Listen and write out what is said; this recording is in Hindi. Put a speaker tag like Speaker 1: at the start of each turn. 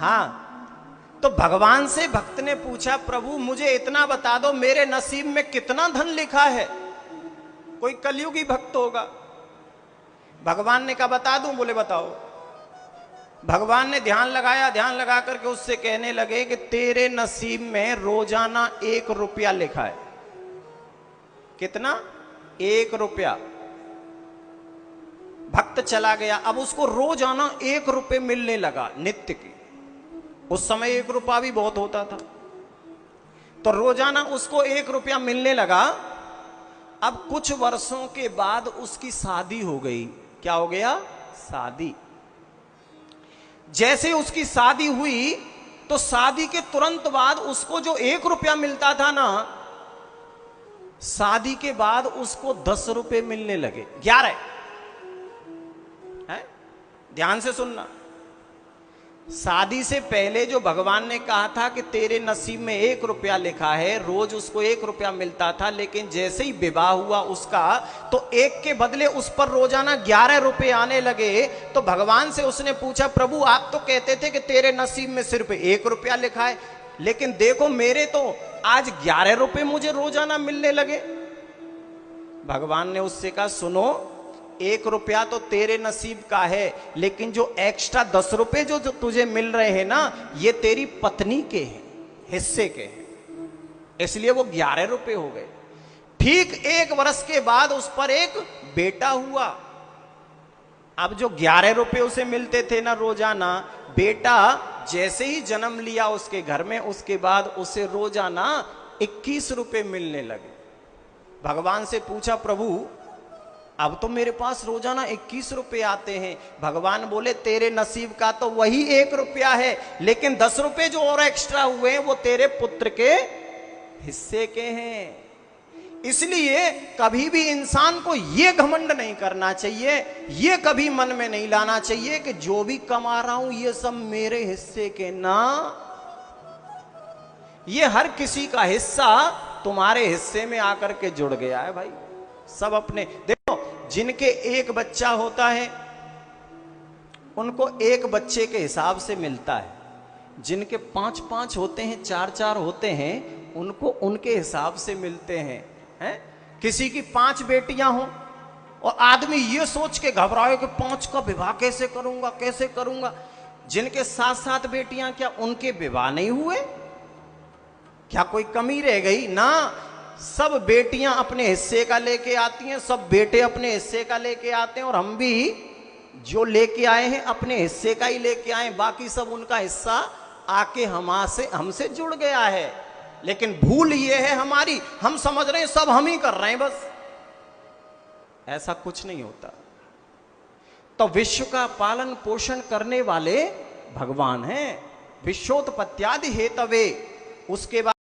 Speaker 1: हाँ, तो भगवान से भक्त ने पूछा, प्रभु मुझे इतना बता दो, मेरे नसीब में कितना धन लिखा है। कोई कलयुगी भक्त होगा। भगवान ने कहा बता दूं? बोले बताओ। भगवान ने ध्यान लगाया, ध्यान लगा करके उससे कहने लगे कि तेरे नसीब में रोजाना 1 रुपया लिखा है। कितना? 1 रुपया। भक्त चला गया, अब उसको रोजाना 1 रुपये मिलने लगा नित्य की। उस समय 1 रुपया भी बहुत होता था, तो रोजाना उसको 1 रुपया मिलने लगा। अब कुछ वर्षों के बाद उसकी शादी हो गई। क्या हो गया? शादी। जैसे उसकी शादी हुई तो शादी के तुरंत बाद उसको जो 1 रुपया मिलता था ना, शादी के बाद उसको 10 रुपये मिलने लगे। 11 है। ध्यान से सुनना। शादी से पहले जो भगवान ने कहा था कि तेरे नसीब में 1 रुपया लिखा है, रोज उसको 1 रुपया मिलता था, लेकिन जैसे ही विवाह हुआ उसका, तो 1 के बदले उस पर रोजाना 11 रुपये आने लगे। तो भगवान से उसने पूछा, प्रभु आप तो कहते थे कि तेरे नसीब में सिर्फ 1 रुपया लिखा है, लेकिन देखो मेरे तो आज 11 रुपये मुझे रोजाना मिलने लगे। भगवान ने उससे कहा, सुनो, 1 रुपया तो तेरे नसीब का है, लेकिन जो एक्स्ट्रा 10 रुपए जो तुझे मिल रहे हैं ना, ये तेरी पत्नी के हैं, हिस्से के हैं, इसलिए वो 11 रुपए हो गए। ठीक 1 वर्ष के बाद उस पर एक बेटा हुआ। अब जो 11 रुपए उसे मिलते थे ना रोजाना, बेटा जैसे ही जन्म लिया उसके घर में, उसके बाद उसे रोजाना 21 रुपए मिलने लगे। भगवान से पूछा, प्रभु अब तो मेरे पास रोजाना 21 रुपए आते हैं। भगवान बोले, तेरे नसीब का तो वही 1 रुपया है, लेकिन 10 रुपए जो और एक्स्ट्रा हुए हैं वो तेरे पुत्र के हिस्से के हैं। इसलिए कभी भी इंसान को यह घमंड नहीं करना चाहिए, यह कभी मन में नहीं लाना चाहिए कि जो भी कमा रहा हूं ये सब मेरे हिस्से के ना। ये हर किसी का हिस्सा तुम्हारे हिस्से में आकर के जुड़ गया है भाई। सब अपने देखो, जिनके 1 बच्चा होता है उनको 1 बच्चे के हिसाब से मिलता है। जिनके 5-5 होते हैं, 4-4 होते हैं, उनको उनके हिसाब से मिलते हैं। हैं? किसी की 5 बेटियां हों और आदमी ये सोच के घबराए कि 5 का विवाह कैसे करूंगा, कैसे करूंगा। जिनके 7-7 बेटियां, क्या उनके विवाह नहीं हुए? क्या कोई कमी रह गई? ना, सब बेटियां अपने हिस्से का लेके आती हैं, सब बेटे अपने हिस्से का लेके आते हैं, और हम भी जो लेके आए हैं अपने हिस्से का ही लेके आए, बाकी सब उनका हिस्सा आके हमसे जुड़ गया है। लेकिन भूल ये है हमारी, हम समझ रहे हैं सब हम ही कर रहे हैं बस। ऐसा कुछ नहीं होता। तो विश्व का पालन पोषण करने वाले भगवान हैं। विश्वोत्पत्त्यादि हेतवे। उसके बाद